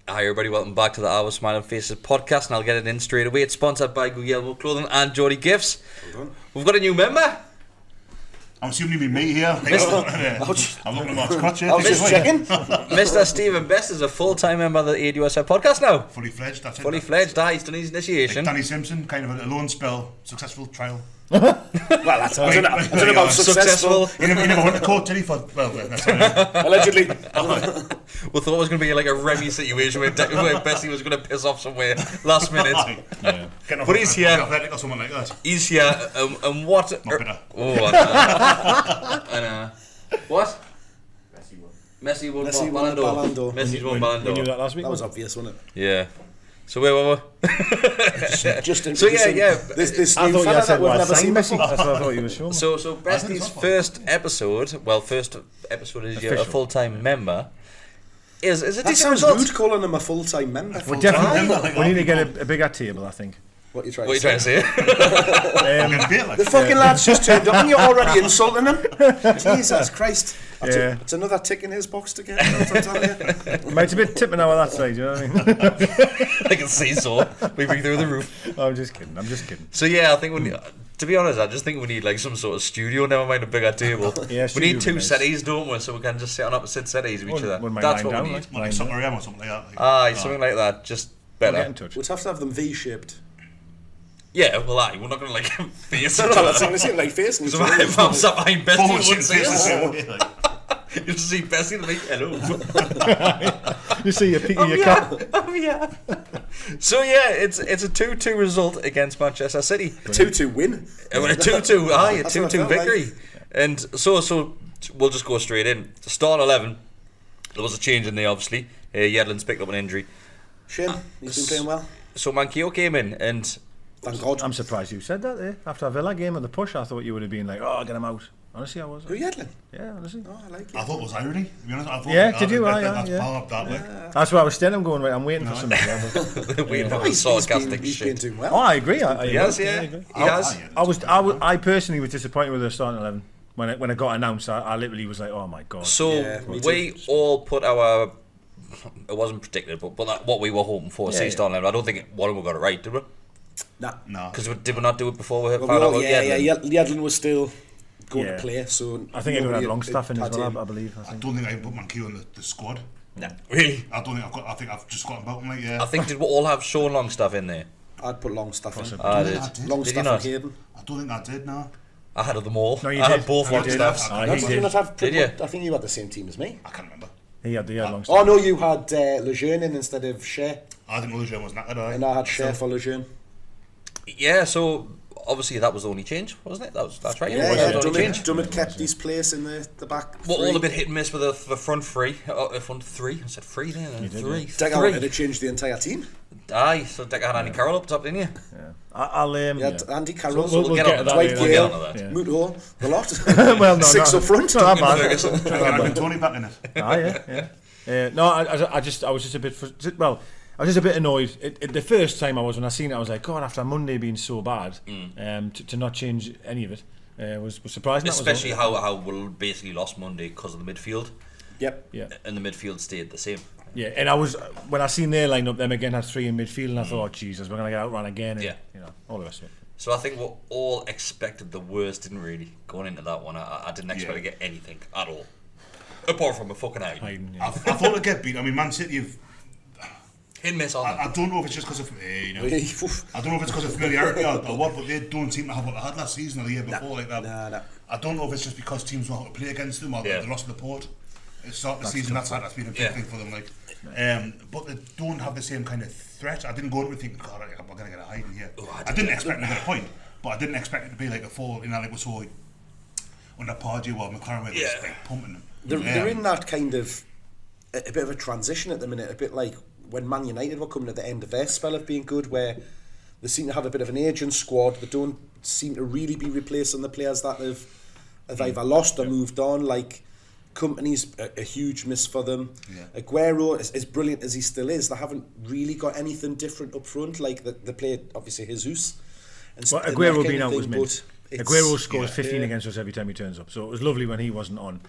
Hi everybody, welcome back to the Our Smiling Faces podcast, and I'll get it in straight away. It's sponsored by Guglielmo Clothing and GEORDie Gifts. We've got a new member. I'm assuming you mean me here. I'm looking at Mark's crotch here. I was just checking. Mr. Stephen Best is a full-time member of the ADUSF podcast now. Fully fledged, that's it. Fully fledged, he's done his initiation. Like Danny Simpson, kind of a loan spell, successful trial. Well, that's I don't know about successful. He never went to court, did he? That's Allegedly. We thought it was going to be like a Remy situation where Bessie was going to piss off somewhere last minute. Yeah. But he's here. Or something like that. He's here, and what? Not bitter. What? Messi won Ballon d'Or. Messi won Ballon d'Or. We knew that last week. That was obvious, wasn't it? Yeah. So where were we? This I new thought you fella had said that we've what, never seen Messi. before. That's what I thought you were showing. So Bestie's first episode is a full-time member. Is a That decent sounds result. rude calling him a full-time member. We definitely we need to get a bigger table, I think. What are you trying What to are you say? trying to say? The fucking lad's just turned up and you're already insulting him. Jesus Christ. It's another tick in his box to get. Mate, it's a bit tipping over that side, you know what I mean? I can see so. Weaving through the roof. I'm just kidding. So yeah, I think to be honest, I just think we need like some sort of studio, never mind a bigger table. Yeah, we need two nice. settees, don't we? So we can just sit on opposite settees of each other. That's what we need. Like something or something like that. Something like that. Just Get better. in touch. We'd have to have them V-shaped. Yeah, well, we're not going to like face each No, other. that's going to seem like facing each So if I'm sat behind Bessie, Forward you wouldn't see face us. the same. You just see Bessie and like, hello. You see your peek of your cap. Yeah. So yeah, it's a 2-2 result against Manchester City. 2-2 win. A 2-2, a That's what I 2-2 felt victory. like. And so we'll just go straight in. The start 11, there was a change in there, obviously. Yedlin's picked up an injury. Shame, he's been playing well. So Manquillo came in, and Thank God. I'm surprised you said that there. After a Villa game of the push, I thought you would have been like, oh, get him out. Honestly, I was. Who, Yedlin? Yeah, honestly. Oh, I like it. I thought it was irony, to be honest. I thought Yeah, did you? That's Yeah. power that way. That's what I was saying. I'm going, right, I'm waiting for something. waiting for the He's sarcastic been shit. doing Oh, well. I agree. Yes, yeah, agree. he has. I personally was disappointed with the starting 11 when it got announced. I literally was like, oh my god. So Yeah, me too. we all put our, it wasn't predicted, but what we were hoping for, say starting 11. I don't think one of them got it right, did we? Nah. No. Because did we not do it before we Well, found out about Yedlin? Yedlin was still going Yeah. to play, so I think everyone had nobody Longstaff in as had well, him. I believe. I don't think I put Manquillo in the squad. No. Really? I think I've just got about him, like, yeah. I think did we all have Sean Longstaff in there? I'd put Longstaff in. I did. I did. Longstaff Did you and not? Hayden. I don't think I did, no. I had them all. No, you I did. had both You did. Longstaffs. Ah, Did he you not did. have Did you? I think you had the same team as me. I can't remember. He had Longstaff. Oh no, you had Lejeune in instead of Shea, I think Lejeune was knackered, and I had Shea for Lejeune. Yeah, so obviously that was the only change, wasn't it? That's right. Yeah, That was the only change. Drummond kept his place in the back. Well, three. all a bit hit and miss with the front three. Front three. I said three then. Three. Deka wanted to change the entire team. Aye, so Deka had Andy Carroll up top, didn't you? Yeah. I'll You had Andy Carroll, we'll get get on to to that. that. Dwight We'll get on to Gale, that. Yeah. Muto, the lot. Well, no, Six no. up front. Not that Ferguson. bad. I've Tony back in it. Yeah. No, I was just a bit. I was just a bit annoyed. The first time when I seen it, I was like, God, after Monday being so bad, to not change any of it was surprising. Especially how we basically lost Monday because of the midfield. Yep. Yeah. And the midfield stayed the same. Yeah, and when I seen their lineup, them again had three in midfield, and I thought, oh, Jesus, we're gonna get outrun again. And, Yeah. All the rest of it. So I think we all expected the worst, didn't really, going into that one. I didn't expect to get anything at all. Apart from a fucking hide. I thought it'd get beat. I mean, Man City have... Hit and miss on I don't know if it's just because of... I don't know if it's because of familiarity or what, but they don't seem to have what they had last season or the year before like that. Nah. I don't know if it's just because teams know how to play against them or they lost the port. At the start of the season, that's been a big thing for them. Like, but they don't have the same kind of threat. I didn't go into it thinking, God, we're going to get a hiding here. I didn't expect to get a point, but I didn't expect it to be like a fall, like we saw under Pardew or McLaren where they're like pumping them. They're in that kind of a bit of a transition at the minute, a bit like when Man United were coming to the end of their spell of being good, where they seem to have a bit of an aging squad. They don't seem to really be replacing the players that have either lost or moved on. Like Company's a huge miss for them. Aguero, as brilliant as he still is, they haven't really got anything different up front. Like they played obviously Jesus. Well, Aguero being out was mint. Aguero scores 15 against us every time he turns up, so it was lovely when he wasn't on.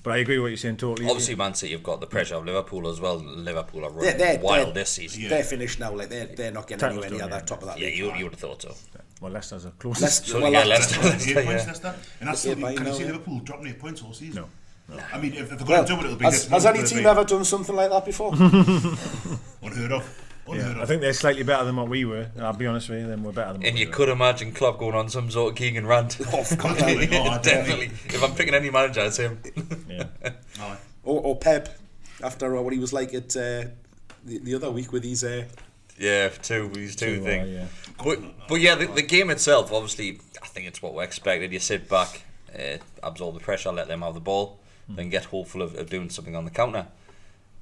But I agree with what you're saying totally. Obviously, Man City have got the pressure of Liverpool as well. Liverpool are running wild this season. They're finished now. Like they're not getting anywhere near that top of that. Yeah, you would have thought so. Well, Leicester's the closest. Leicester. 8 points, Leicester. And that's still, can you see Liverpool dropping 8 points all season? No. I mean, if they're going to do it, it'll be this. Has any team ever done something like that before? Unheard of. I think they're slightly better than what we were. I'll be honest with you, then we're better than. And you could imagine Klopp going on some sort of Keegan rant. Definitely. If I'm picking any manager, it's him. Yeah. or Pep, after what he was like at the other week with his. His two thing. But yeah, the game itself, obviously, I think it's what we expected. You sit back, absorb the pressure, let them have the ball, then get hopeful of doing something on the counter.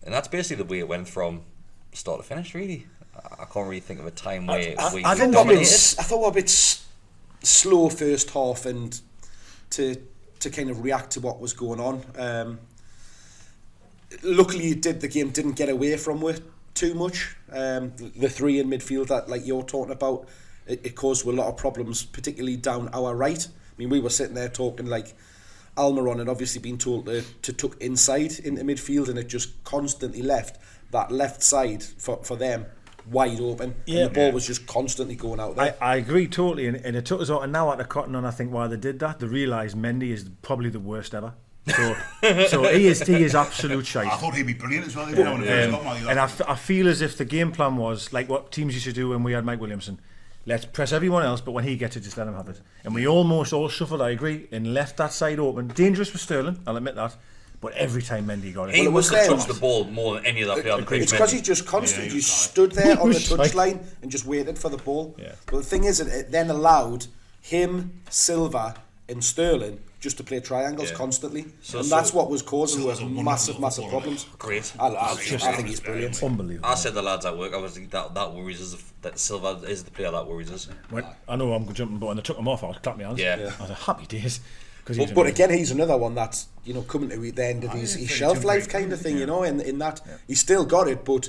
And that's basically the way it went from start to finish, really. I can't really think of a time where we dominated. I thought we were a bit slow first half and to kind of react to what was going on. Luckily, the game didn't get away from it too much. The three in midfield that like you're talking about, it caused a lot of problems, particularly down our right. I mean, we were sitting there talking like Almiron had obviously been told to tuck inside into midfield, and it just constantly left that left side for them wide open. And the ball was just constantly going out there. I agree totally, and it took us out an hour to cotton on. I think why they did that, they realised Mendy is probably the worst ever. So he is absolute shite. I thought he'd be brilliant as well. And I feel as if the game plan was like what teams used to do when we had Mike Williamson. Let's press everyone else, but when he gets it, just let him have it. And we almost all shuffled, I agree, and left that side open. Dangerous for Sterling, I'll admit that. But every time Mendy got it, he must have touched the ball more than any of that player on the pitch. It's because he just constantly stood there on the touchline and just waited for the ball. Yeah. But the thing is, it then allowed him, Silva, and Sterling just to play triangles constantly, and that's what was causing massive problems. Great. I think he's brilliant. Unbelievable. I said the lads at work, I was that worries us, that Silva is the player that worries us. I know I'm jumping, but when they took him off, I was clapping my hands. Yeah. I was like, happy days. But again, he's another one that's coming to the end of his shelf life kind of thing, in that he's still got it, but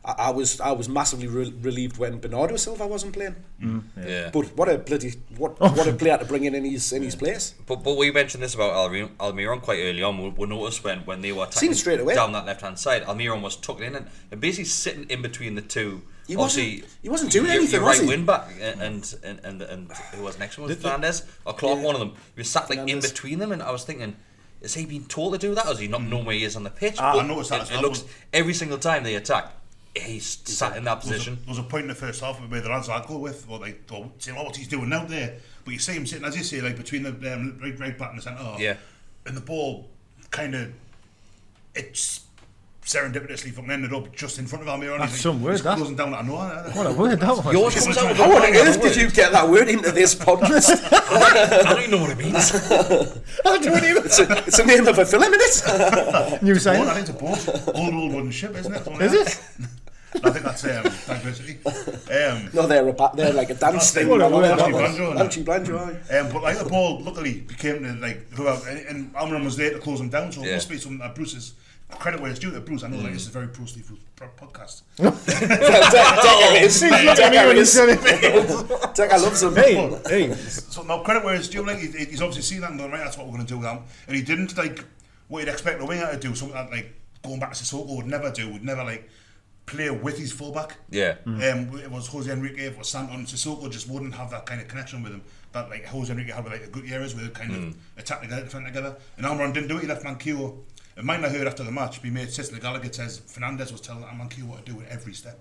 I was massively relieved when Bernardo Silva wasn't playing. But what a player to bring in his place. But we mentioned this about Almiron quite early on. We noticed when they were attacking straight away down that left hand side, Almiron was tucked in and basically sitting in between the two. He wasn't doing anything, was he? Right wing back and who was next one? Was Fernandez or Clark? One of them. He was sat like in between them, and I was thinking, is he being told to do that, or is he not know where he is on the pitch? I noticed that as well. It looks every single time they attack, he's sat in that position. There was a point in the first half where the lads I go with were like saying, what he's doing out there, but you see him sitting, as you say, like between the right back and the centre half, and the ball kind of it's serendipitously fucking ended up just in front of Almiron. That's some word, that. Closing down, I know. What a word that was. Yours comes out with how on earth did you get that word into this podcast? I don't even know what it means. I don't even. It's the name of a film, isn't it? New sign. I think it's a boat. Old wooden ship, isn't it? Is it? I think that's diversity. No, they're like a dance thing. Anchi Blanjo. But like the ball, luckily became like whoever, and Almiron was there to close them down. So it must be something that Bruce's credit where it's due to Bruce. I know like this is a very Bruce Lee podcast. Deka loves him. Hey. So no credit where it's due. Like he's obviously seen that and going, right, that's what we're going to do now. And he didn't like what you'd expect a winger to do. Something that like going back to Sissoko would never do. Would never like play with his fullback. Yeah. It was Jose Enrique, it was Santon. Sissoko just wouldn't have that kind of connection with him that like Jose Enrique had with like the good years where they kind of attack together, defend together. And Almiron didn't do it. He left Manquillo. And mine I heard after the match, he made Cicely Gallagher says Fernandez was telling Manquillo what to do at every step.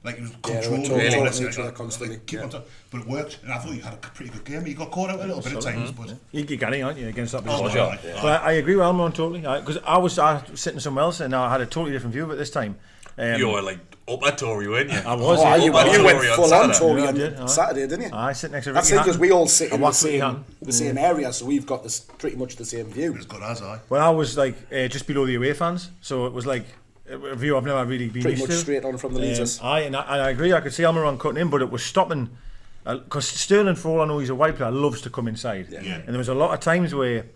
Like he was controlling constantly. On top. But it worked, and I thought he had a pretty good game. He got caught out a little bit at times, but you got it, aren't you, against that shot? But I agree with Almiron totally, because I was sitting somewhere else and I had a totally different view of it this time. You were like up at Tory, weren't you? I was. You went full on Tory on Saturday, didn't you? I sit next to Ricky. That's because we all sit in the same area, so we've got pretty much the same view. As good as I. Well, I was like just below the away fans, so it was like a view I've never really been pretty used much to. Straight on from the leaders. And I agree. I could see Almiron cutting in, but it was stopping. Because Sterling, for all I know, he's a wide player, loves to come inside. Yeah. And there was a lot of times where,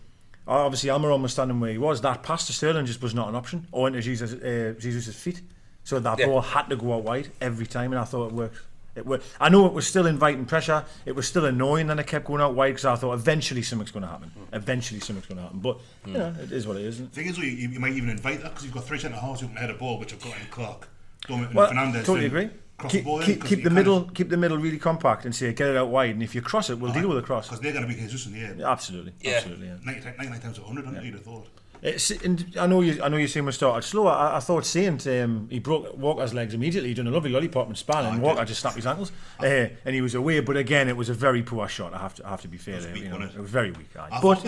obviously, Almiron was standing where he was. That pass to Sterling just was not an option, or into Jesus' feet. So that ball had to go out wide every time, and I thought it worked I know it was still inviting pressure. It was still annoying that it kept going out wide because I thought eventually something's going to happen. But you know, it is what it is. The thing is, you might even invite that because you've got 3 centre halves who can head a ball, which have got in Clark. Fernandez. Totally agree. Keep the middle really compact and say get it out wide, and if you cross it, we'll deal with the cross. Because they're going to be Jesus in the air. Yeah, absolutely. 99 times 100, haven't you'd have thought. And I know you're saying we started slow. I thought Saint he broke Walker's legs immediately. He done a lovely lollipop and span, and Walker just snapped his ankles, and he was away. But again, it was a very poor shot. I have to be fair. It was very weak. But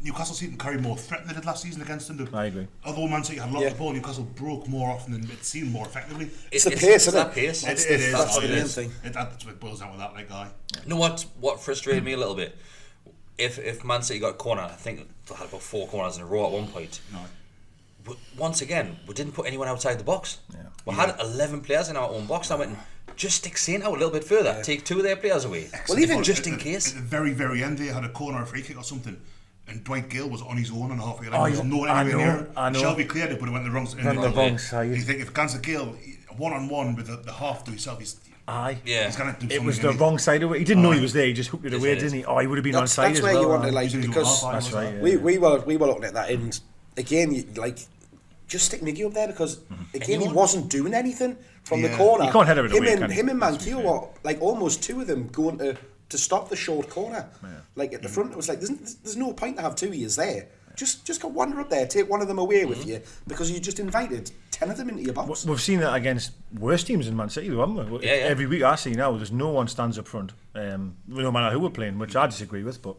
Newcastle seemed to carry more threat than they did last season against them. I agree. Although Man City had a lot of the ball, Newcastle broke more often and it seemed more effectively. It's the pace, isn't it? Pace. That's the main thing. That's what it boils down with that guy. You know what frustrated me a little bit? If Man City got a corner, I think they had about 4 corners in a row at one point. No. But once again, we didn't put anyone outside the box. Yeah. We had 11 players in our own box. I went, just stick Saint out a little bit further. Yeah. Take 2 of their players away. Well, even just in case. At the very, very end, they had a corner, a free kick or something, and Dwight Gill was on his own on the halfway line. There was no one anywhere near. I know. Shelby cleared it, but it went the wrong side. You think if Ganser Gill, one-on-one with the half to himself, he's gonna do it was the wrong side of it. He didn't know he was there. He just hooked it away, didn't he? Oh, he would have been on side as well. That's where you want to like because that's right. We were looking at that, and again, just stick Miggy up there because again he wasn't doing anything from the corner. He can't head it away. Him and Mankiw were like almost 2 of them going to stop the short corner. Like at the front, it was like there's no point to have 2 of you there. Just go wander up there, take one of them away with you because you just invited 10 of them into your box. We've seen that against worse teams in Man City, haven't we? Every week I see now, there's no one stands up front, no matter who we're playing, which I disagree with. But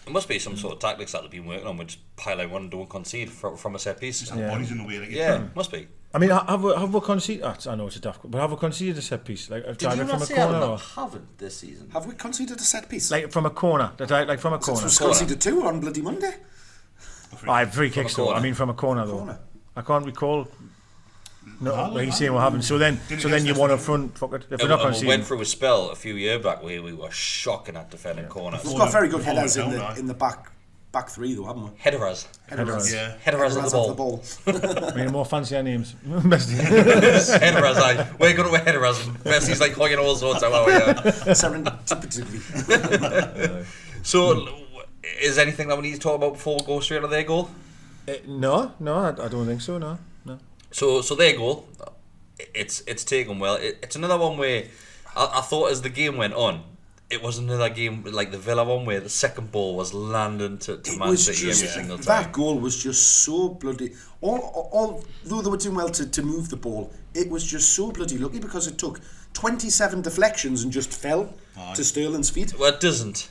there must be some sort of tactics that they've been working on, which pile out one and don't concede from a set piece. Just have bodies in the way. Must be. I mean, have we conceded? I know it's a daft, but have we conceded a set piece? Like did you not say I haven't this season? Have we conceded a set piece? Like from a corner? Like from a corner? We've conceded 2 on bloody Monday. Free kicks though. I mean, from a corner though. I can't recall. No, he's saying what happened. So then you want up front. Fuck it. If we're not conceding, we went through a spell a few years back where we were shocking at defending corners. We've got very good headers in the back 3 though, haven't we? Headers. Headers of the ball. I mean, more fancier names. Headers. We're good with headers. Bessie's like hogging all sorts out. Serendipitously. So. Is there anything that we need to talk about before we go straight to their goal? No, I don't think so. No. So their goal, it's taken well. It's another one where I thought as the game went on, it was another game like the Villa one where the second ball was landing to Man City every single time. That goal was just so bloody. Although they were doing well to move the ball, it was just so bloody lucky because it took 27 deflections and just fell to Sterling's feet. Well, it doesn't.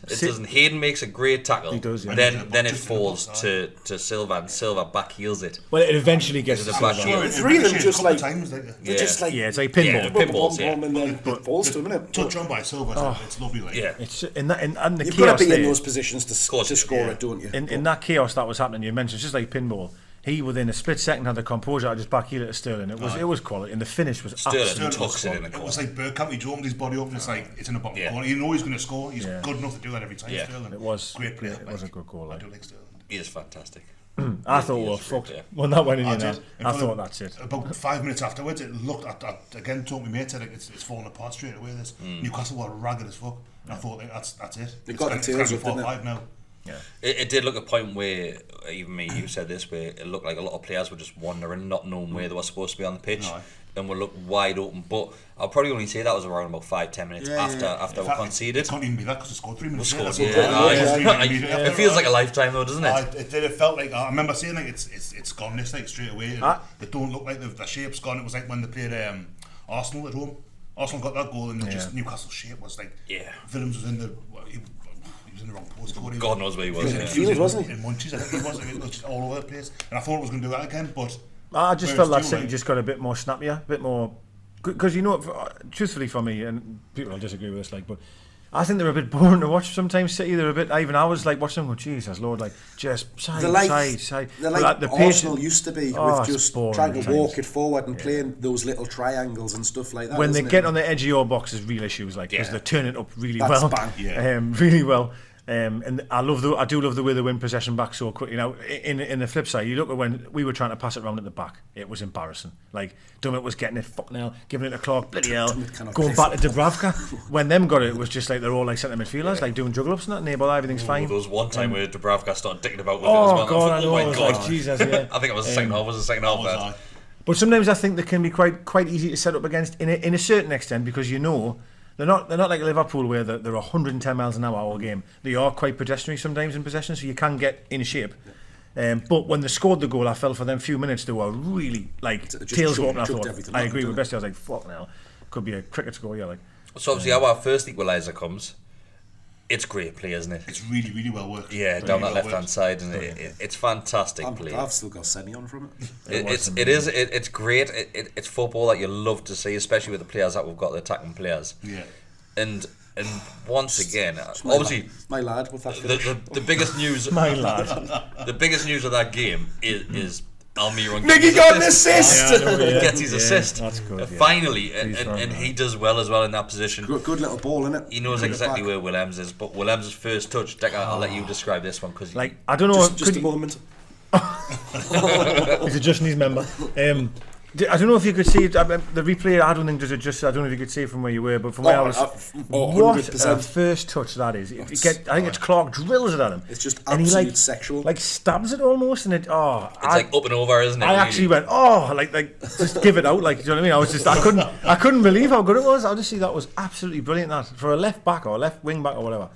Hayden makes a great tackle. He does, yeah. Then it falls to Silva, and Silva back heels it. Well, it eventually gets to the back heel. 3 of them just like it's like pinball. Pinballs, and then it falls to him, innit? Touch on by Silva, it's lovely. It's in the you've chaos. Got to be in those positions to score it, don't you? In that chaos that was happening, you mentioned, it's just like pinball. He within a split second had the composure to just back heel it to Sterling. It was quality, and the finish was Sterling tucks it in the corner. It was like Bergkamp. He opened his body up, and it's in the bottom corner. You know he's going to score. He's good enough to do that every time. Sterling. It was great play. It was a good goal. I do like Sterling. He is fantastic. I thought we were fucked when that went in. I thought that's it. About 5 minutes afterwards, it looked again. Told me mate said it's falling apart straight away. This Newcastle were ragged as fuck. And I thought that's it. They got the tails up, didn't it? Now. Yeah. It did look a point where even me, you said this, where it looked like a lot of players were just wandering, not knowing where they were supposed to be on the pitch, and would look wide open. But I'll probably only say that was around about 5-10 minutes after we conceded. It can't even be that because it scored 3 minutes. It feels like a lifetime though, doesn't it? It did. It felt like I remember saying like it's gone this like straight away. They don't look like the shape's gone. It was like when they played Arsenal at home. Arsenal got that goal and just Newcastle shape was like Willems was in the. In the wrong postcode. God knows where he was. Wasn't he? In Munchies, I think he was. It was just all over the place, and I thought it was going to do that again, but I just felt that City just got a bit more snappier, a bit more. Because truthfully for me, and people will disagree with this, but I think they're a bit boring to watch sometimes. City, they're a bit. Even I was like watching them. Going, Jesus Lord, just side. They're like the Arsenal used to be with just trying to walk it forward and playing those little triangles and stuff like that. When they get on the edge of your box, there's real issues because they turn it up really well, really well. And I do love the way they win possession back so quickly. Now, in the flip side, you look at when we were trying to pass it around at the back, it was embarrassing. Like, Dummett was getting it, fucking hell, giving it to Clark, bloody hell, going back to Dubravka. When them got it was just like they're all like centre midfielders, like doing juggle ups and that, and everything's fine. There was one time where Dubravka started dicking about with it as well. God, I know. Oh my God. Like, Jesus, yeah. I think it was the second half. But sometimes I think they can be quite easy to set up against in a certain extent, because they're not like Liverpool where they're 110 miles an hour all game. They are quite pedestrian sometimes in possession, so you can get in shape. But when they scored the goal, I felt for them few minutes they were really like tails open. I thought I agree with Besty. I was like, fuck now, could be a cricket score. Yeah, like. So obviously our first equaliser comes. It's great play, isn't it? It's really, really well worked. Yeah, really down that left-hand side, and it's fantastic play. I've still got semi on from it. It's great. It's football that you love to see, especially with the players that we've got, the attacking players. Yeah. And once again, obviously, my lad with that. The biggest news. My lad. The biggest news of that game is Almiron. Mickey got an assist. He gets his assist. That's good. Finally, and he does well as well in that position. Good little ball, innit? He knows exactly where Williams is, but Williams' first touch. Deka, I'll let you describe this one because like I don't know. Just a moment. He's a Just Knees member. I don't know if you could see it, the replay. I don't think does it just. I don't know if you could see it from where you were, but from where I was. What a first touch that is! I think it's Clark drills it at him. It's just and absolute he like sexual. Like stabs it almost, and it's like up and over, isn't it? I actually went like just give it out, like, do you know what I mean? I was just I couldn't believe how good it was. I just see that was absolutely brilliant. That for a left back or a left wing back or whatever.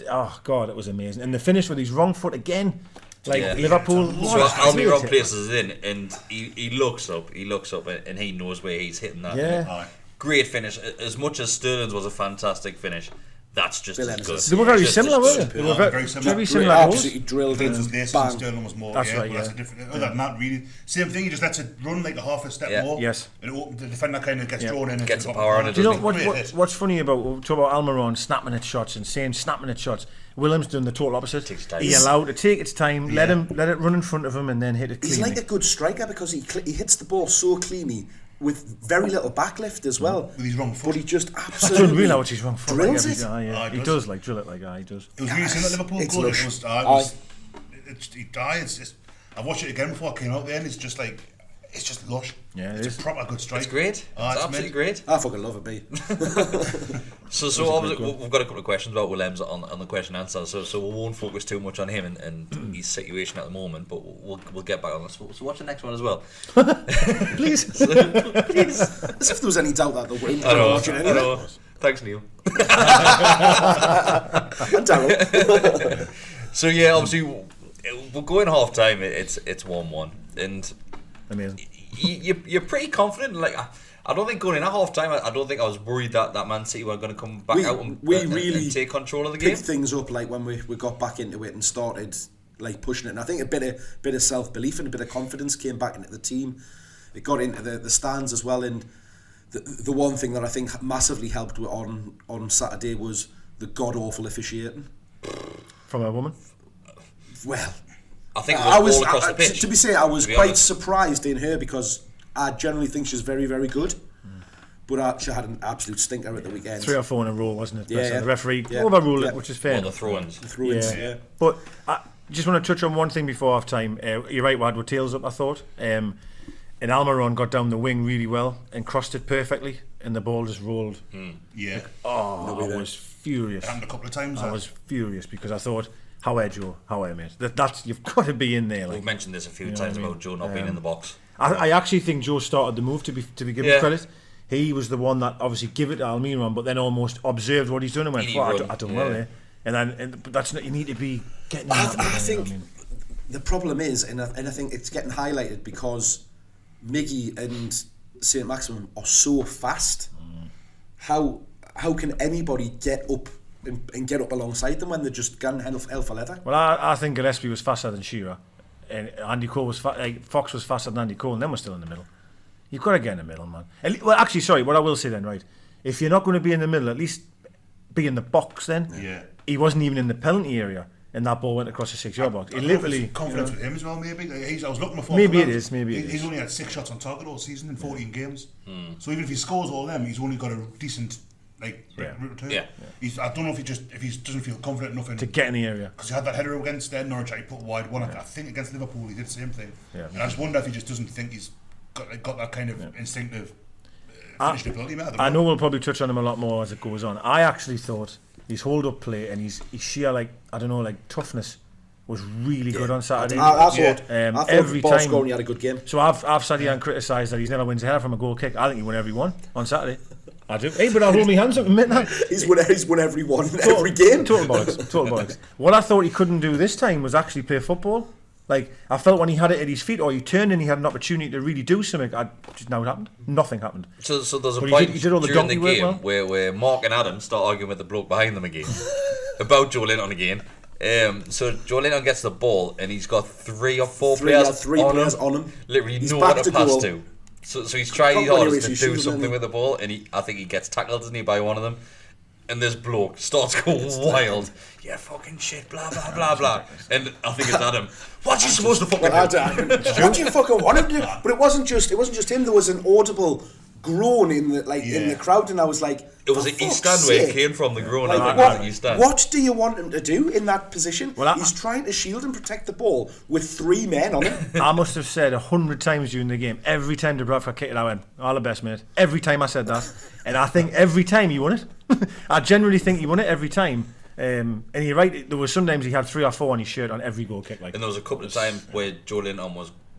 Oh God, it was amazing. And the finish with his wrong foot again. Like Liverpool. So Almiron places it in, and he looks up, and he knows where he's hitting that. Yeah. Great finish. As much as Sterling's was a fantastic finish, that's just as good. They were very similar, weren't they? They were very similar. Absolutely drilled in. Bang. Sterling was more. That's right. That's a different. Other than that, really, same thing. He just lets it run like a half a step more. Yes. And the defender kind of gets drawn in. Gets the power on it. Do you know what's funny about Almiron snapping at shots and saying snapping at shots? Williams doing the total opposite. He allowed to take its time, let it run in front of him, and then hit it cleanly. He's like a good striker because he hits the ball so cleanly with very little backlift as well. With his wrong foot. But he just absolutely. It's unreal how much his wrong foot drills it. He does like drill it like he does. It was really similar to Liverpool goal. I watched it again before I came out there, and it's just lush. Yeah, it's a proper good strike. It's great. It's absolutely great. I fucking love it, B. So obviously we've got a couple of questions about Williams on the question and answer. So we won't focus too much on him and his situation at the moment, but we'll get back on this. So watch the next one as well. Please. Please. As if there was any doubt that the win. I know. Thanks, Neil. And Darryl. So yeah, obviously we'll go in half time. It's 1-1, and amazing. You're pretty confident. Like I don't think going in at half time, I don't think I was worried that Man City were going to come back out and take control of the game. Picked things up like when we got back into it and started like pushing it. And I think a bit of self belief and a bit of confidence came back into the team. It got into the stands as well. And the one thing that I think massively helped on Saturday was the god awful officiating from a woman. Well, I think it was all across the pitch. To be fair, I was quite surprised in her because I generally think she's very, very good. But she had an absolute stinker at the weekend. 3 or 4 in a row, wasn't it? Yeah. The referee overruled it, which is fair. Well, the throw-ins. Yeah. But I just want to touch on one thing before half time. You're right, we had with tails up, I thought. And Almiron got down the wing really well and crossed it perfectly, and the ball just rolled. Yeah. I was furious. It happened a couple of times. I was furious because I thought, how are Joe? How are you, mate? That's you've got to be in there. Like, we've mentioned this a few times about Joe not being in the box. I actually think Joe started the move, to be given credit. He was the one that obviously gave it to Almiron, but then almost observed what he's done and went, I done well there. And that's not, you need to be getting. I think the problem is, and I think it's getting highlighted because Miggy and St. Maximum are so fast. How can anybody get up and get up alongside them when they're just gun hell for leather? Well, I think Gillespie was faster than Shearer, and Andy Cole was Fox was faster than Andy Cole, and then we're still in the middle. You've got to get in the middle, man. Well, actually, sorry, what I will say then, right? If you're not going to be in the middle, at least be in the box then. Yeah. He wasn't even in the penalty area, and that ball went across the 6-yard box. He literally confidence with him as well, maybe. I was looking before. Maybe it is. Maybe he's only had 6 shots on target all season in 14 games. So even if he scores all them, he's only got a decent return. Yeah. I don't know if he doesn't feel confident enough to get in the area. Because he had that header against Norwich, he put wide one. I think against Liverpool he did the same thing. Yeah. And I just wonder if he just doesn't think he's got that kind of instinctive finishing ability. I know we'll probably touch on him a lot more as it goes on. I actually thought his hold-up play and his sheer toughness was really good on Saturday. I thought every ball time scoring, he had a good game. So I've sat here and criticised that he's never wins a header from a goal kick. I think he won every one on Saturday. I do. Hey, but I'll hold my hands up and admit that. He's won every one, every game. Total bollocks. What I thought he couldn't do this time was actually play football. Like, I felt when he had it at his feet or he turned and he had an opportunity to really do something, now it happened. Nothing haped. So there's a But point he did all the during the donkey game work where Mark and Adam start arguing with the bloke behind them again about Joe Linton again. So Joe Linton gets the ball and he's got three players on him. Literally He's no one back to to pass goal. to. So he's trying his hardest to do something with the ball, and I think he gets tackled, doesn't he, by one of them? And this bloke starts going wild. Yeah, fucking shit, blah blah blah blah. And I think it's Adam. What's he supposed to fucking do? What do you fucking want him to do? But it wasn't just him. There was an audible groan in the crowd, and I was like, it was an East Stand where it came from, the groan. What do you want him to do in that position? He's trying to shield and protect the ball with 3 men on him. I must have said 100 times during the game, every time Dubravka kicked it, I went, all the best, mate. Every time I said that. And I think every time he won it. I generally think he won it every time. And you're right, there was sometimes he had 3 or 4 on his shirt on every goal kick. And there was a couple of times where Joe Linton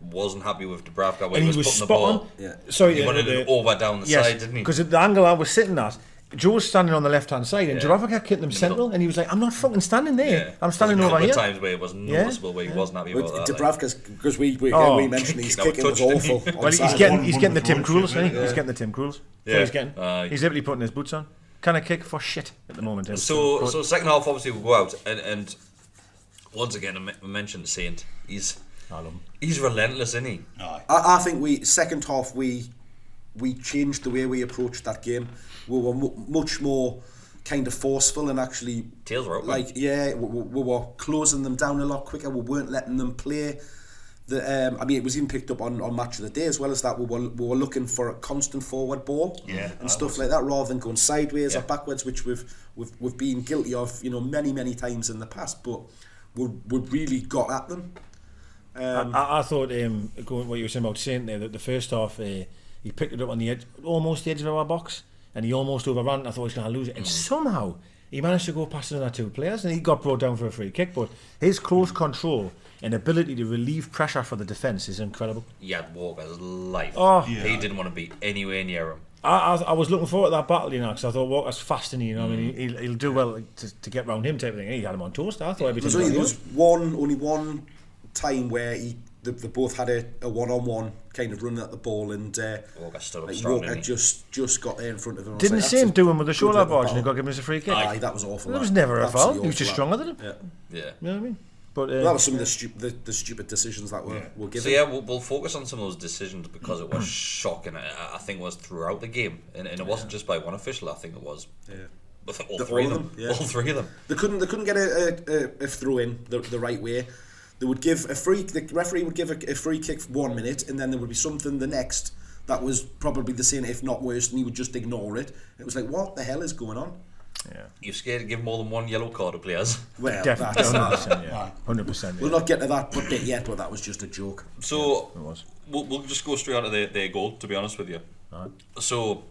wasn't happy with Dubravka when and he was putting the ball. He wanted it over down the side, didn't he? Because the angle I was sitting at, Joe's standing on the left-hand side and Dubravka kicked him central, and he was like, I'm not fucking standing there. I'm standing over here. There were times where it was noticeable where he wasn't happy about that. Dubravka's, because we mentioned his kicking was awful. Well, he's getting the Tim Krul's, isn't he? He's getting the Tim Krul's. Yeah. He's getting. He's literally putting his boots on. Can I kick for shit at the moment? So second half obviously will go out and once again I mentioned Saint. He's relentless, isn't he? I think second half we changed the way we approached that game. We were much more kind of forceful and actually tails were open. We were closing them down a lot quicker. We weren't letting them play. It was even picked up on Match of the Day as well as that. We were looking for a constant forward ball and stuff like that, rather than going sideways or backwards, which we've been guilty of, many times in the past. But we really got at them. I thought going what you were saying about Saint there, that the first half he picked it up on the edge, almost the edge of our box, and he almost overran. I thought he was going to lose it, and somehow he managed to go past another 2 players, and he got brought down for a free kick. But his close control and ability to relieve pressure for the defence is incredible. He had Walker's life. He didn't want to be anywhere near him. I was looking forward to that battle, because I thought Walker's fast, and I mean, he'll do well to get round him type of thing. He had him on toast. I thought everything there was only one time where they both had a one-on-one kind of run at the ball, and Walker stood up strong. Walker just got there in front of him. Didn't the same do him with the shoulder barge and he got given us a free kick? Aye, that was awful. That was never a foul. He was just stronger than him. Yeah. You know what I mean? But that was some of the stupid decisions that were given. So we'll focus on some of those decisions because it was shocking. I think it was throughout the game, and it wasn't just by one official. I think it was all three of them. All 3 of them. They couldn't get a throw in the right way. They would give the referee would give a free kick for 1 minute, and then there would be something the next that was probably the same, if not worse, and he would just ignore it. It was like, what the hell is going on? Yeah. You're scared to give more than 1 yellow card to players? Well, definitely, 100%. 100%. We'll not get to that bit yet, but that was just a joke. So we'll just go straight on to their goal, to be honest with you. Right. So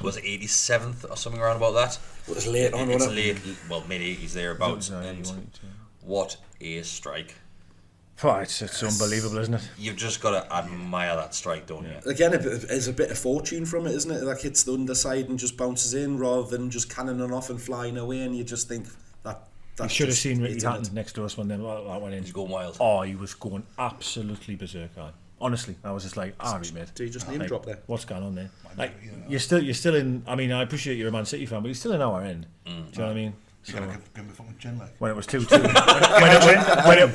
was it 87th or something around about that? It was late on, it's wasn't it? late, well, mid-80s thereabouts. What a strike. It's unbelievable, isn't it? You've just got to admire that strike, don't you? Again, there's a bit of fortune from it, isn't it? That hits the underside and just bounces in rather than just cannoning off and flying away, and you just think that... You should have seen Ricky Hatton next to us when that went in. He's going wild. Oh, he was going absolutely berserk. Honestly, I was just like, mate. Do you just name drop there? What's going on there? Like, you're still in... I mean, I appreciate you're a Man City fan, but you're still in our end. Do you know what I mean? You gotta give him a fucking chin, like. When it was 2-2,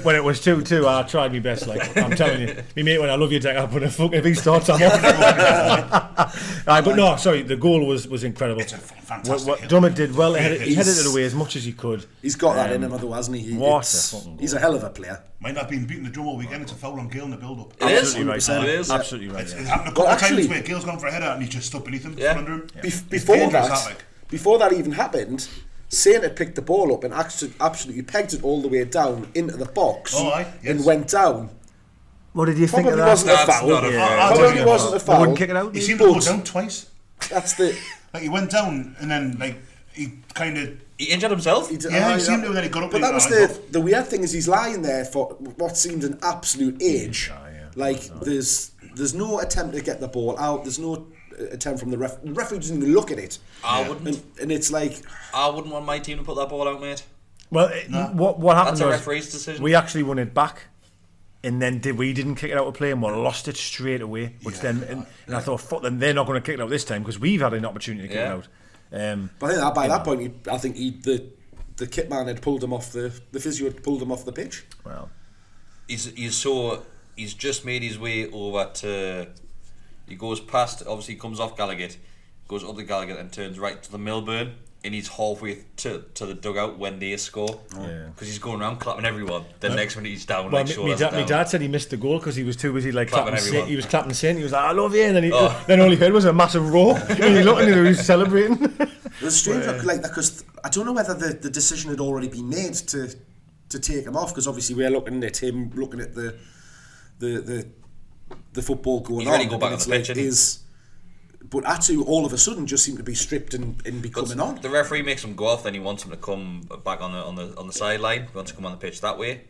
when it was 2-2, I tried my best. Like, I'm telling you, me mate, when I love you, Deka, I put a fucking if he starts, I'm off. But no, sorry, the goal was incredible. It's a fantastic. What Dummett did well, he headed it away as much as he could. He's got that in him, otherwise, hasn't he? He's a hell of a player. Might not have been beating the drum all weekend. It's a foul on Gale in the build-up. Absolutely right. It is. Absolutely right. It's happened a couple of times where Gale's gone for a header and he's just stuck beneath him, under him. before that even happened, Saint had picked the ball up and absolutely pegged it all the way down into the box and went down. What did you think of that? Wasn't a foul. Probably wasn't a foul. Wouldn't kick it out. He seemed to go down twice. That's the... Like, he went down and then, like, he kind of... He injured himself? He seemed to, and then he got up. But that was the weird thing is he's lying there for what seemed an absolute age. Like, there's no attempt to get the ball out. There's no attempt from the referee. The referee doesn't even look at it. I wouldn't. And it's like... I wouldn't want my team to put that ball out, mate. Well, what happened was... That's a referee's decision. We actually won it back. And then we didn't kick it out of play and we lost it straight away. Which then I thought, fuck them, they're not going to kick it out this time because we've had an opportunity to kick it out. But I think that by that point, I think the kit man had pulled him off the physio had pulled him off the pitch. Well, he's just made his way over to. He goes past. Obviously, he comes off Gallagher, goes up the Gallagher and turns right to the Milburn. And he's halfway to the dugout when they score. Because he's going around clapping everyone. The next minute he's down. Well, my dad said he missed the goal because he was too busy like clapping everyone. He was clapping Saint. He was like, I love you. And then, then all he heard was a massive roar. And he looked and he was celebrating. It was strange like that because I don't know whether the decision had already been made to take him off because obviously we're looking at him, looking at the football going he's on. Ready to go back on the pitch, but Atu all of a sudden just seemed to be stripped and be coming on. The referee makes him go off, then he wants him to come back on the sideline. He wants to come on the pitch that way.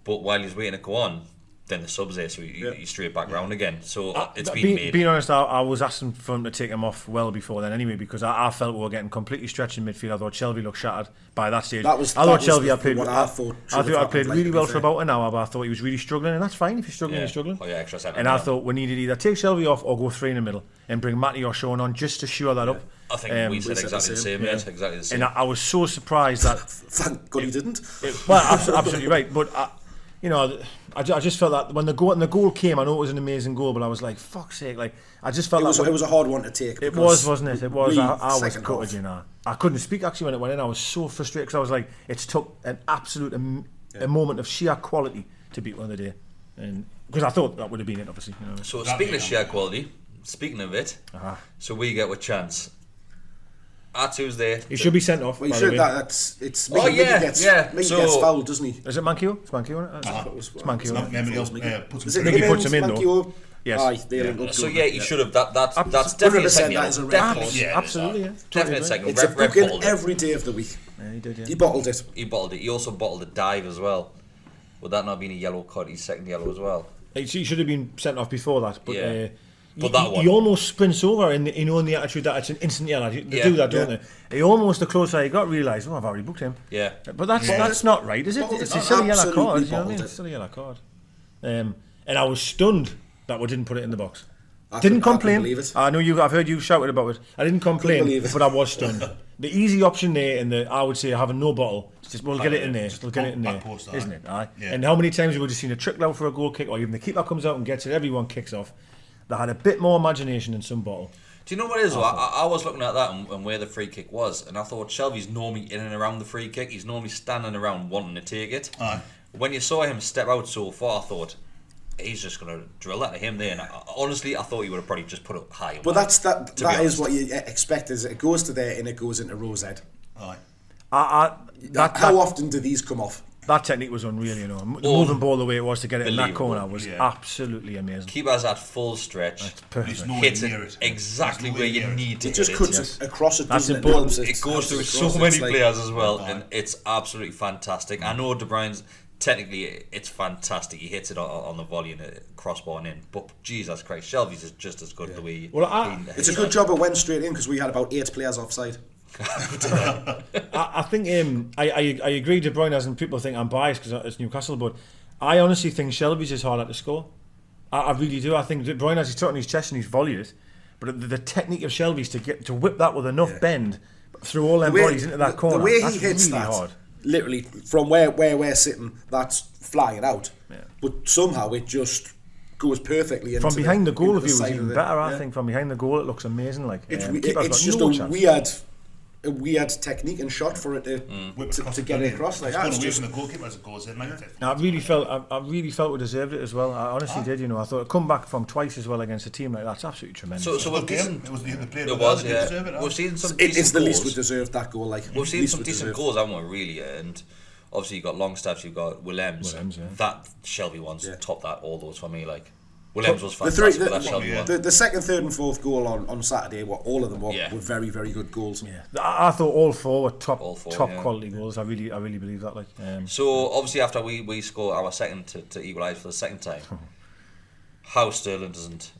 But while he's waiting to go on, then the sub's there, so he's straight back round again. So it's been made. Being honest, I was asking for him to take him off well before then anyway, because I felt we were getting completely stretched in midfield. I thought Shelby looked shattered by that stage. I thought Shelby had played. I played really well for about an hour, but I thought he was really struggling, and that's fine if you're struggling. You're struggling. Oh yeah, extra second. And I thought we needed either take Shelby off or go 3 in the middle and bring Matty or Sean on just to shore that up. I think we said exactly the same. Yeah. Exactly the same. And I was so surprised that. Thank God he didn't. Well, absolutely right, but. I just felt that when the goal came, I know it was an amazing goal, but I was like, fuck's sake, like I just felt it was a hard one to take. It was, wasn't it? It was. I was gutted, you know. I couldn't speak actually when it went in. I was so frustrated because I was like, it's took an absolute a moment of sheer quality to beat one of the day, and because I thought that would have been it, obviously. You know. So speaking of sheer quality, speaking of it, so we get with chance. Atu's there. He should be sent off. Well, he should. It's Mickey gets fouled, doesn't he? Is it Mankio? It's Mankio. It's Mankio. Mickey puts him in though. Yes. Aye, so he should have. That's definitely a second. Absolutely, definitely a second. It's a booking every day of the week. Yeah, he did. Yeah. He bottled it. He also bottled a dive as well. Would that not have been a yellow card? His second yellow as well. He should have been sent off before that, but. But that one. He almost sprints over in the attitude that it's an instant yellow. They do that, don't they? He almost, the closer he got, realised, I've already booked him. Yeah. But that's not right, is it? It's a silly yellow card. You know what I mean? It's a silly yellow card. And I was stunned that we didn't put it in the box. Didn't complain. I know I've heard you shouted about it. I didn't complain, but I was stunned. The easy option there, I would say having no bottle. Just we'll get it in there. We'll get it in there, isn't it? Aye. Yeah. And how many times have we just seen a trickle out for a goal kick, or even the keeper comes out and gets it, everyone kicks off. They had a bit more imagination than some bottle. Do you know what it is? I was looking at that and where the free kick was, and I thought Shelby's normally in and around the free kick. He's normally standing around wanting to take it. When you saw him step out so far, I thought he's just going to drill that to him there. And honestly, I thought he would have probably just put it high. But that is what you expect. Is it goes to there and it goes into Rose Ed. How often do these come off? That technique was unreal, you know. The moving ball the way it was to get it in that corner was absolutely amazing. Keeper's at full stretch. Hits it exactly where you need to hit it. It just cuts it across it. That's important. It goes through so many players as well, and it's absolutely fantastic. I know De Bruyne's technically it's fantastic. He hits it on the volley and crossbar and in. But Jesus Christ, Shelby's is just as good the way. It's a good job it went straight in because we had about 8 players offside. I think I agree. De Bruyne, as in people think I'm biased because it's Newcastle, but I honestly think Shelby's is harder to score. I really do. I think De Bruyne has his foot on his chest and he's volleyed it, but the technique of Shelby's to whip that with enough bend through all them bodies into that corner. The way he hits really that, hard. Literally from where we're sitting, that's flying out. Yeah. But somehow it just goes perfectly into from behind the goal. View is side even better. I think from behind the goal it looks amazing. Like it's just a weird a weird technique and shot for it to get it across. Like it's that. going away from the goalkeeper as it goes in. I really felt we deserved it as well. I honestly did. I thought come back from twice as well against a team like that's absolutely tremendous. So we've decent. It was the player. It was, yeah. We've seen some. It's the least we deserved that goal. Like we've seen some decent goals, haven't we? Really, and obviously you've got Longstaff, you've got Willems. Yeah. That Shelby one's topped that all those for me. Like Willems was fantastic. The second, third, and fourth goal on Saturday, all of them were very, very good goals. Yeah, I thought all four were top quality goals. I really believe that. Like, so obviously after we score our second to equalise for the second time, how Sterling doesn't.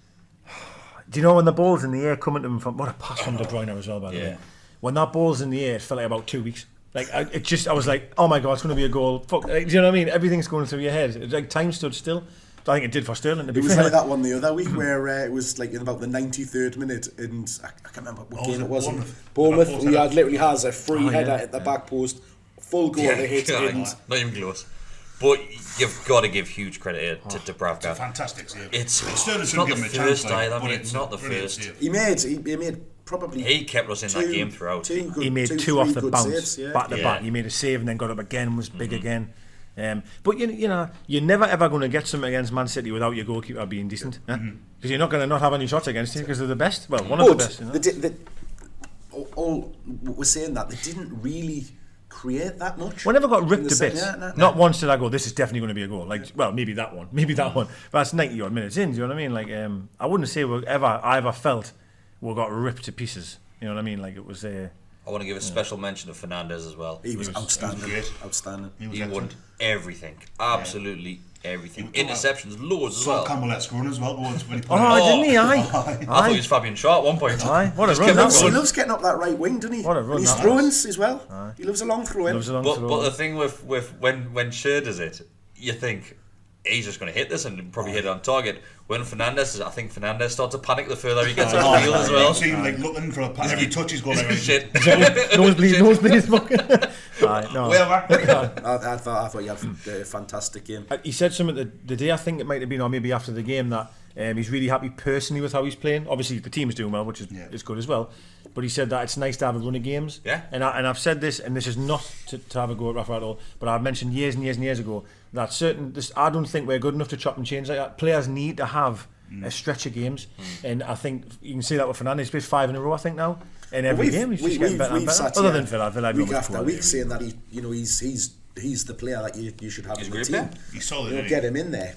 Do you know when the ball's in the air coming to him from what a pass from De Bruyne as well, by the way. When that ball's in the air, it felt like about 2 weeks. Like I was like, oh my god, it's going to be a goal. Fuck, like, do you know what I mean? Everything's going through your head. It's like time stood still. I think it did for Sterling. It was like that one the other week where it was like in about the 93rd minute, and I can't remember what game it was. Bournemouth. He literally has a free header at the back post, full goal to hit, and not even close. But you've got to give huge credit to Dubravka. It's a fantastic save. It's not the first either. I mean, it's not the first. He made probably. He kept us in that game throughout. He made two off the bounce, saves, back to back. He made a save and then got up again, was big again. But you're never ever going to get something against Man City without your goalkeeper being decent, because you're not going to not have any shots against you because they're the best. Well, one of the best. All we're saying that they didn't really create that much. We never got ripped to bits. Not once did I go, this is definitely going to be a goal. Like, well, maybe that one. But that's 90 odd minutes in. Do you know what I mean? Like, I wouldn't say I ever felt we got ripped to pieces. You know what I mean? Like it was a. I want to give a special mention to Fernandes as well. He was outstanding. Outstanding. He won everything. Absolutely everything. Interceptions, loads as well. Campbell let score as well. Didn't he? I thought he was Fabian Shaw at one point. What a run. He loves getting up that right wing, doesn't he? What a run. And he's throw-ins as well. He loves a long throw-in. But the thing with when Sher does it, you think he's just going to hit this and probably hit it on target. When Fernandes starts to panic the further he gets on the field as well. You see him like looking for every touch he's going like shit. Nosebleed. No. I thought he had a fantastic game. He said something the day, I think it might have been, or maybe after the game, that he's really happy personally with how he's playing. Obviously the team's doing well, which is good as well. But he said that it's nice to have a run of games. Yeah. And I've said this, and this is not to have a go at Rafa at all, but I've mentioned years and years and years ago that I don't think we're good enough to chop and change like that. Players need to have a stretch of games, and I think you can see that with Fernandes. He's played 5 in a row, I think now. In every game, he's just getting better and better. Other than Villa, week after week, saying that he's the player that you should have in the team. He's solid. Get him in there,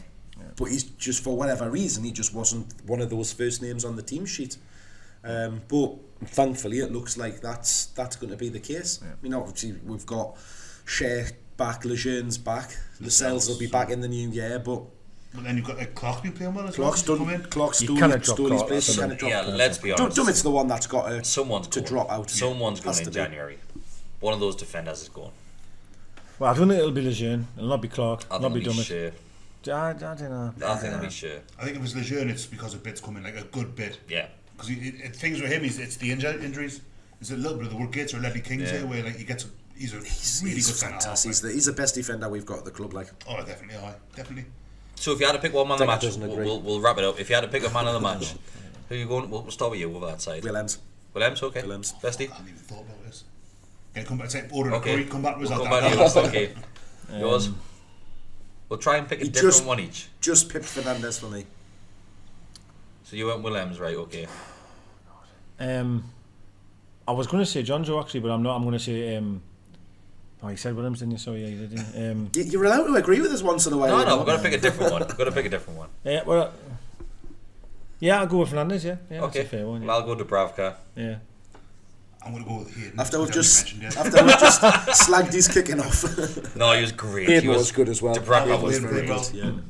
but he's just, for whatever reason, he just wasn't one of those first names on the team sheet. But thankfully, it looks like that's going to be the case. Obviously, we've got Cher back, Lejeune's back, Lascelles will be back in the new year, but then you've got Clark be playing well as well. Clark's you cannot drop Clark. Let's be honest. Dummett's the one that's got to drop out. Someone's going in January. One of those defenders is going. Well, I don't think it'll be Lejeune. It'll not be Clark. I'll not be Dummett. Sure. I don't know. I think it'll be Sure. I think if it's Lejeune, it's because a bit's coming, like a good bit. Yeah. Because things with him, it's the injuries. There's a little bit of the Woodgates or Ledley Kings here, where like he's a really good centre half. He's the best defender we've got at the club. Like, definitely. So if you had to pick one man of the match, we'll wrap it up. If you had to pick a man of the match, who are you going? We'll start with you over that side. Willems, okay. Besty? I hadn't even thought about this. Can I come back to order okay. Come back with that. Okay. Yours? We'll try and pick a different one each. Just pick Fernandes for me. So you went Willems, right? Okay. I was going to say Jonjo actually, but I'm not. I'm going to say. Oh, he said Willems, didn't you? So yeah, you did. You're allowed to agree with us once in a while. No, we've got to pick a different one. Yeah, well. Yeah, I'll go with Fernandes. Yeah, okay. That's a fair one. Yeah. Well, I'll go to Dubravka. Yeah. I'm going to go with Hayden. After we've just slagged his kicking off. No, he was great. Hayden was good as well. Dubravka was very well. Yeah. Do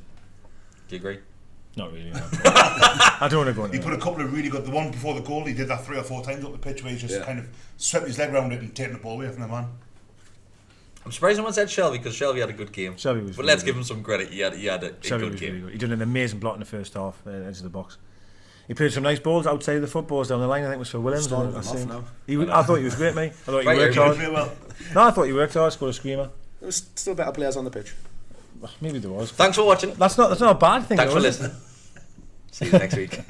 you agree? Not really. No. I don't want to go. He put a couple of really good. The one before the goal, he did that 3 or 4 times up the pitch where he just kind of swept his leg around it and taken the ball away from the man. I'm surprised no one said Shelby because Shelby had a good game. Shelby was. But let's give him some credit. He had a good game. Really good. He did an amazing block in the first half, edge of the box. He played some nice balls outside the footballs down the line. I think it was for Willems. I thought he was great, mate. I thought he worked hard. No, I thought he worked hard. Scored a screamer. There was still better players on the pitch. Maybe there was. Thanks for watching. That's not a bad thing. Thanks for listening. See you next week.